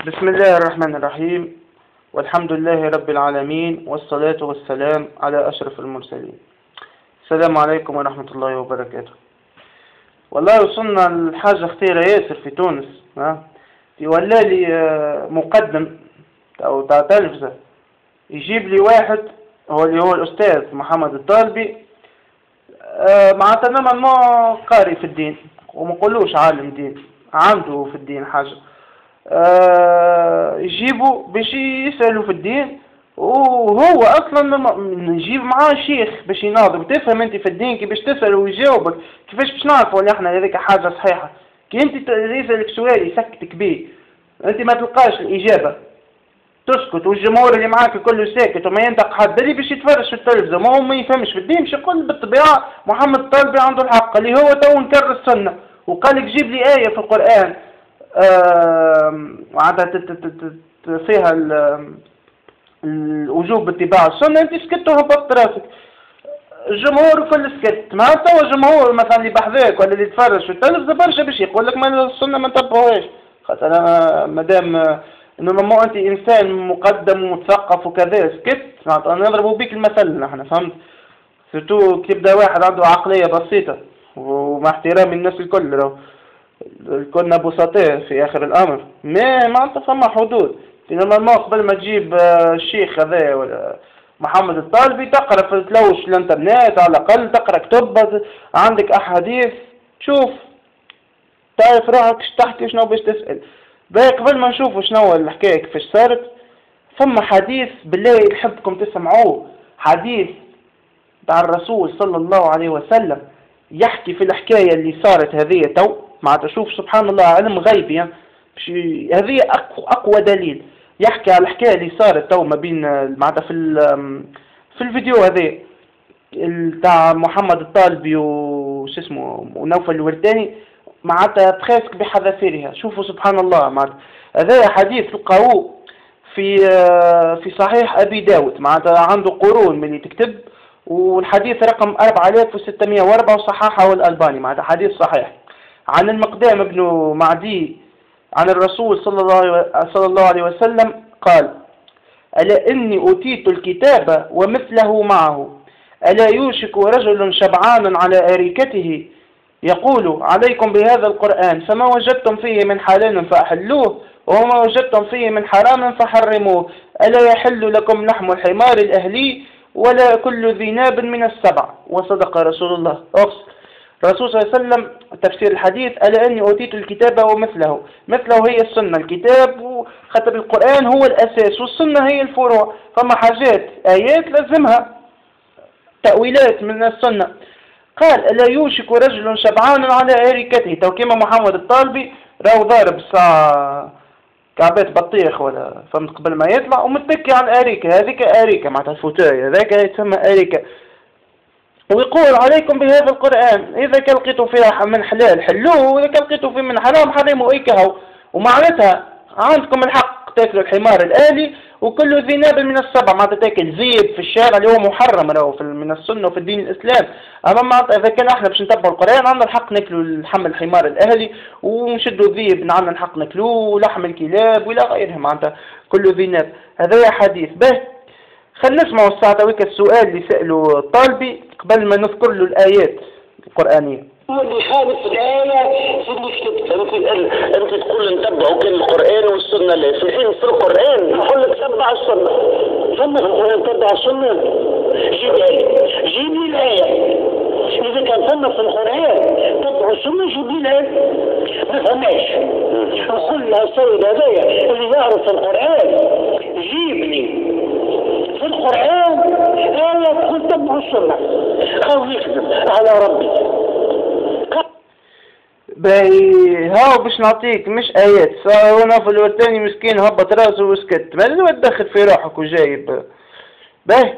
بسم الله الرحمن الرحيم، والحمد لله رب العالمين، والصلاة والسلام على أشرف المرسلين. السلام عليكم ورحمة الله وبركاته. والله وصلنا لحاجة خطيرة ياسر في تونس. ولا لي مقدم أو تاع تلفزة يجيب لي واحد اللي هو الأستاذ محمد الطالبي، معناتها ما قاري في الدين وما نقولوش عالم دين، عنده في الدين حاجة. يجيبوا باش يسألوا في الدين، وهو اصلا نجيب معاه شيخ باش يناظر. تفهم انت في الدين كي باش تسأل ويجاوبك، كيفاش باش نعرفوا اللي احنا هذيك حاجة صحيحة؟ كي انت يسألك سؤال يسكتك بيه، انت ما تلقاش الاجابة تسكت، والجمهور اللي معاك كله ساكت وما ينطق حد، اللي باش يتفرج في التلفزة ما هو ما يفهمش في الدين باش يقول بالطبيعة محمد الطالبي عنده الحق، اللي هو تو نكر السنة وقال لك جيب لي آية في القرآن فيها الوجوب اتباع السنة، انت سكت وهبطت راسك. الجمهور كل سكت، ما توا الجمهور مثلا اللي بحذاك ولا اللي يتفرج في التلفزة برشا باش يقول لك ما السنة ما نتبعوهاش، خاطر انا مادام نورمالمون انت انسان مقدم ومثقف وكذا سكت، معناتها نضربوا بيك المثل نحن، فهمت؟ سورتو كي يبدا واحد عنده عقلية بسيطة ومع احترام الناس الكل، كنا بسطاء في آخر الأمر، ما أنت فما حدود. نورمالمون قبل ما تجيب الشيخ هذا ولا محمد الطالبي تقرأ في تلوش الانترنت، على الأقل تقرأ كتب، عندك أحاديث، تشوف تعرف روحك اش تحكي شنو باش تسأل. باقي قبل ما نشوفوا شنو الحكاية كيفاش صارت، ثم حديث بالله يحبكم تسمعوه، حديث تاع الرسول صلى الله عليه وسلم يحكي في الحكاية اللي صارت هذه تو. معناتها شوف سبحان الله علم غيبي، هذه أقوى دليل يحكي على الحكاية اللي صارت تو ما بين معناتها في الفيديو هذا تاع محمد الطالبي وش اسمه ونوفل الورداني، معناتها تخاسك بحذافيرها. شوفوا سبحان الله، معناتها هذا حديث لقاوه في صحيح أبي داود، معناتها عنده قرون من اللي تكتب، والحديث رقم 4604 وصححه الألباني، معناتها حديث صحيح عن المقدام بن معدي عن الرسول صلى الله عليه وسلم قال: ألا إني أوتيت الكتاب ومثله معه، ألا يوشك رجل شبعان على أريكته يقول عليكم بهذا القرآن، فما وجدتم فيه من حلال فأحلوه وما وجدتم فيه من حرام فحرموه، ألا يحل لكم لحم الحمار الأهلي ولا كل ذي ناب من السبع. وصدق رسول الله. الرسول صلى الله عليه وسلم تفسير الحديث: ألا أني أوتيت الكتاب ومثله. مثله هي السنة، الكتاب خاطر القرآن هو الأساس والسنة هي الفروع، فما حاجات آيات لازمها تأويلات من السنة. قال: ألا يوشك رجل شبعان على أريكته، تو كيما محمد الطالبي راهو ضارب الساعة كعبات بطيخ ولا فهمت قبل ما يطلع ومتكي على الأريكة، هذيك أريكة معناتها الفوتاي، هذاك يتسمى أريكة، ويقول عليكم بهذا القرآن، إذا كان لقيتوا فيها من حلال حلوه وإذا كان لقيتوا فيه من حرام حرموا إيكهو. ومعناتها عندكم الحق تاكلوا الحمار الآلي وكل ذي ناب من السبع، معناتها تاكل ذيب في الشارع اللي هو محرم راهو من السنة وفي الدين الإسلام. أما معناتها إذا كان احنا باش نتبعوا القرآن عندنا الحق ناكلوا لحم الحمار الأهلي ونشدوا الذيب، عندنا الحق ناكلوه لحم الكلاب ولا غيرها، معناتها كل ذي ناب. هذا حديث به. خلينا نسمعوا الساعة تويك السؤال اللي سأله الطالبي قبل ما نذكر له الآيات القرآنية. اللي خالف الآية في اللي كتبت، أنت تقول نتبعوا كل القرآن والسنة، لا في الحين في القرآن نقول لك تبع السنة، ثم في القرآن تبع السنة. جيب لي الآية، إذا كان ثم في القرآن تبع السنة جيب لي الآية. ما فهماش نقول لها السيد هذايا اللي يعرف القرآن جيب لي في القرآن آية تقول تبع السنة أو يكذب على ربي. باهي هاو باش نعطيك مش آيات، صار في الورداني مسكين هبط راسه وسكت، ما لازم تدخل في روحك وجايب. باهي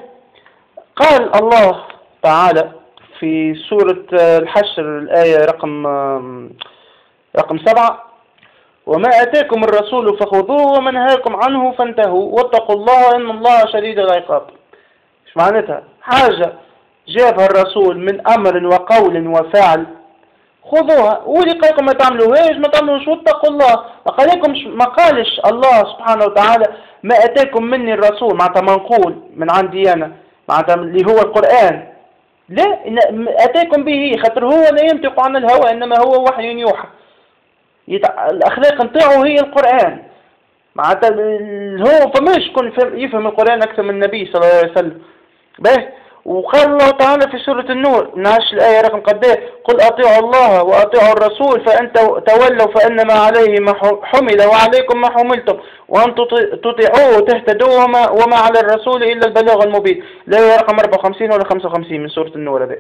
قال الله تعالى في سورة الحشر الآية رقم 7: وما أتاكم الرسول فخذوه وما نهاكم عنه فانتهوا واتقوا الله إن الله شديد العقاب. ايش معناتها؟ حاجة جابها الرسول من أمر وقول وفعل خذوها، واللي قالكم ما تعملوهاش ما تعملوش، واتقوا الله أقالكم ما قالش الله سبحانه وتعالى ما أتاكم مني الرسول معناتها منقول من عندي أنا معناتها اللي هو القرآن، لا أتاكم به خاطر هو لا ينطق عن الهوى إنما هو وحي يوحى. الأخلاق نتاعو هي القرآن معناتها هو فماش كون يفهم القرآن أكثر من النبي صلى الله عليه وسلم. باهي وقال الله تعالى في سورة النور نعش الآية رقم قديه قل أطيعوا الله وأطيعوا الرسول فإن تولوا فإنما عليه ما حمل وعليكم ما حملتم وأن تطيعوه تهتدوا وما على الرسول إلا البلاغ المبين. الآية رقم 54 ولا 55 من سورة النور هذه.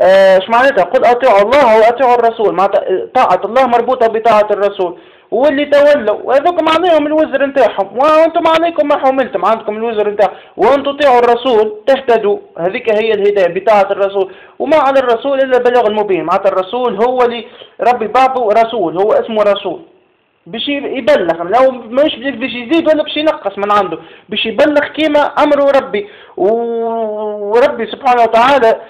ايش معناتها؟ قل أطيعوا الله وأطيعوا الرسول معناتها طاعة الله مربوطة بطاعة الرسول، واللي تولوا وهذوكم عليهم الوزر نتاعهم وانتم عليكم ما حملتم عندكم الوزر نتاعهم وان تطيعوا الرسول تهتدوا، هذيك هي الهدايه بطاعه الرسول وما على الرسول الا البلاغ المبين. معناتها الرسول هو اللي ربي بعثه رسول، هو اسمه رسول باش يبلغ، لو مش باش يزيد ولا باش ينقص من عنده، باش يبلغ كيما امره ربي. وربي سبحانه وتعالى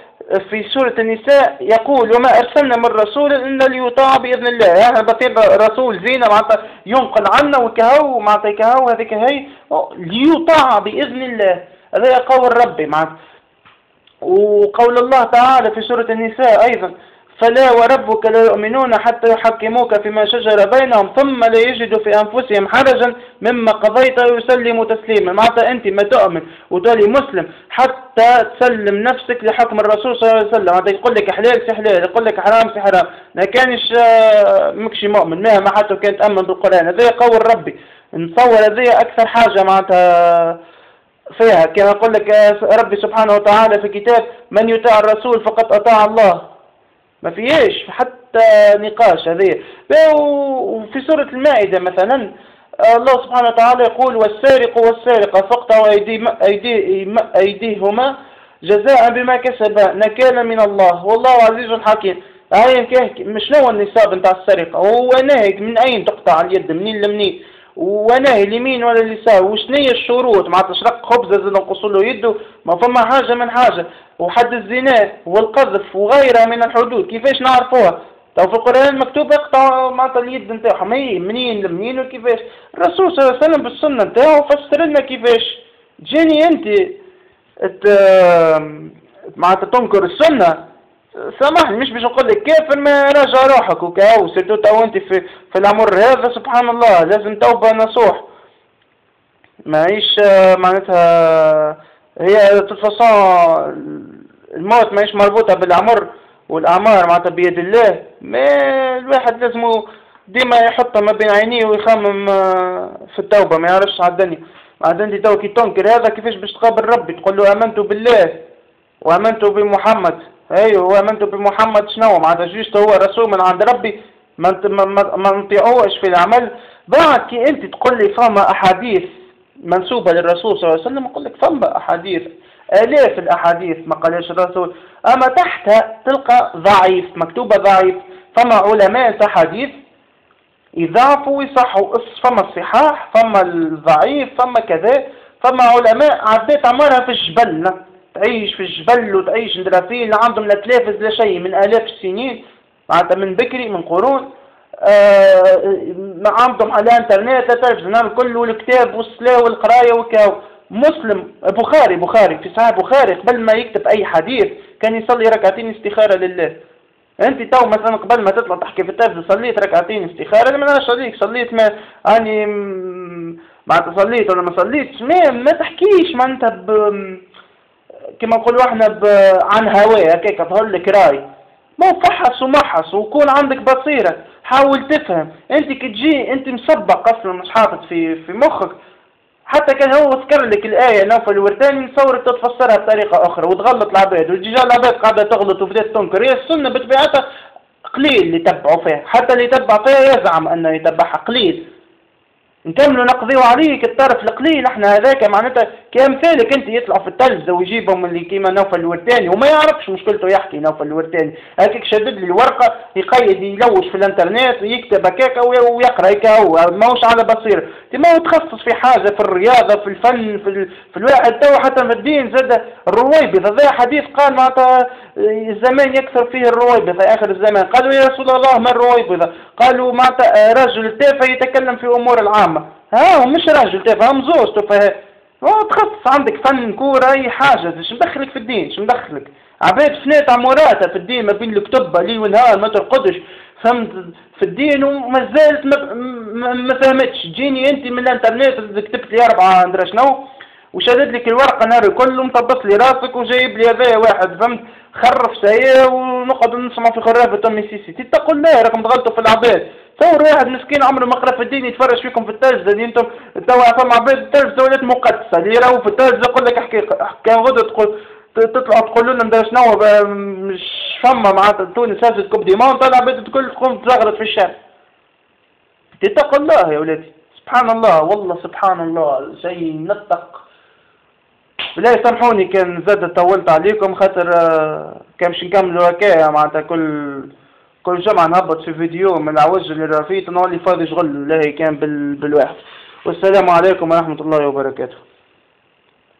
في سورة النساء يقول وما أرسلنا من رسول إلا ليطاع بإذن الله. يعني بطيب رسول زينة معناتها ينقل عنا وكهو معناتها كهو هذيك هي ليطاع بإذن الله، هذا قول ربي معناتها. وقول الله تعالى في سورة النساء أيضا فلا وربك لا يؤمنون حتى يحكموك فيما شجر بينهم ثم لا يجدوا في أنفسهم حرجا مما قضيت ويسلموا تسليما. معناتها أنت ما تؤمن وتولي مسلم حتى تسلم نفسك لحكم الرسول صلى الله عليه وسلم. معناتها يقول لك حلال سي حلال، يقول لك حرام سي حرام، ما كانش مكشي مؤمن مهما حتى كان تأمن بالقرآن. هذا قول ربي، نتصور هذا أكثر حاجة معناتها فيها كما يقول لك ربي سبحانه وتعالى في كتاب من يطاع الرسول فقد أطاع الله، ما فيهاش حتى نقاش هذه. وفي سورة المائدة مثلا الله سبحانه وتعالى يقول والسارق والسارقة فاقطعوا أيديهما جزاء بما كسبا نكالا من الله والله عزيز حكيم. مش نوع النصاب نتاع السرقة، هو ناهي من أين تقطع اليد منين لمنين، وناهي اليمين ولا اليسار، وشنية الشروط مع تشرق خبزة زي نقصوا له يده، ما فما حاجة من حاجة، وحد الزنا والقذف وغيرها من الحدود كيفاش نعرفوها؟ تو في القرآن مكتوب اقطع معناتها اليد نتاعهم هي منين لمنين وكيفاش. الرسول صلى الله عليه وسلم بالسنة نتاعو فسر لنا كيفاش. تجيني انت معناتها تنكر السنة، سامحني مش باش نقول لك كافر، ما راجع روحك وكاو سيرتو تو انت في الامر هذا سبحان الله لازم توبه نصوح. ماهيش معناتها هي تفصيل الموت ماهيش مربوطه بالعمر والاعمار معناتها بيد الله، ما الواحد لازم ديما يحط ما بين عينيه ويخمم في التوبه ما يعرفش على الدنيا. بعد انت تو كي تنكر هذا كيفاش باش تقابل ربي تقول له امنت بالله وامنت بمحمد. ايوه وامنت بمحمد شنو معناتها جوست هو رسول من عند ربي ما نطيعوش في العمل. بعد كي انت تقول لي فما احاديث منسوبه للرسول صلى الله عليه وسلم نقول لك فما احاديث الاف الاحاديث ما قالش الرسول، اما تحتها تلقى ضعيف مكتوبه ضعيف. فما علماء احاديث يضعفوا ويصحوا، فما الصحاح فما الضعيف فما كذا. فما علماء عديت عمرها في الجبل تعيش في الجبل وتعيش ندرافين عندهم لا تلافز لا شيء من آلاف السنين معناتها من بكري من قرون عندهم على الانترنت لا تعرف زمان كله الكتاب والصلاة والقراية وكاو. مسلم بخاري في صحيح بخاري قبل ما يكتب أي حديث كان يصلي ركعتين استخارة لله. أنت تو مثلا قبل ما تطلع تحكي في التلفزيون صليت ركعتين استخارة، ما أنا عليك صليت ما أني معناتها صليت ولا ما صليتش ما تحكيش معناتها كما نقولوا احنا عن هواه هكاك ظهر لك راي، ما فحص ومحص وكون عندك بصيره حاول تفهم. انت كي تجي انت مسبق اصلا مش حاطط في مخك، حتى كان هو ذكر لك الايه نوفل الورداني نصورك تتفسرها بطريقه اخرى وتغلط العباد، وتجي العباد قاعده تغلط وبدات تنكر. هي السنه نكملوا نقضيو عليك الطرف القليل احنا هذاك معناتها كامثالك انت يطلع في التلفزه ويجيبهم اللي كيما نوفل الورتاني وما يعرفش مشكلته يحكي نوفل الورتاني هكاك شدد لي الورقه يقيد يلوش في الانترنت ويكتب هكاك ويقرا هكا ماهوش على بصيره ما هو تخصص في حاجه في الرياضه في الفن في الواحد تو حتى في الدين زاد الرويبضه هذا حديث قال معناتها الزمان يكثر فيه الرويبضه اخر الزمان قالوا يا رسول الله ما الرويبضه قالوا معناتها رجل تافه يتكلم في امور العامه ها ومش راجل تافه هم زوج تفاهة تخصص عندك فن كورة أي حاجة ايش مدخلك في الدين ايش مدخلك عباد فنات عموراتها في الدين ما بين الكتب ليل ونهار ما ترقدش فهمت في الدين وما زالت ما فهمتش تجيني انت من الانترنت كتبت لي 4 ندري شنو وشدد لك الورقة نهار كله مطبس لي راسك وجايب لي هذايا واحد فهمت خرف سيء ونقعد نسمع في خرافة أمي سيسي تتقوا الله راكم تغلطوا في العباد تصور واحد مسكين عمره ما قرا في الدين يتفرج فيكم في التلفزة اللي انتم توا فما عباد التلفزة ولات مقدسة اللي راهو في التلفزة يقول لك احكي كان غدا تقول تطلعوا تقولوا لنا ندير شنو مش فما معناتها تونس هزت كوب ديمون طلع عباد الكل تقوم تزغرط في الشارع تتقوا الله يا ولادي سبحان الله والله سبحان الله شيء نتق لا يسامحوني كان زاد طولت عليكم خاطر كان باش نكملوا هكايا معناتها كل جمعة نهبط في فيديو من العوج اللي رافيت نولي فاضي شغل لا كان بالواحد والسلام عليكم ورحمة الله وبركاته.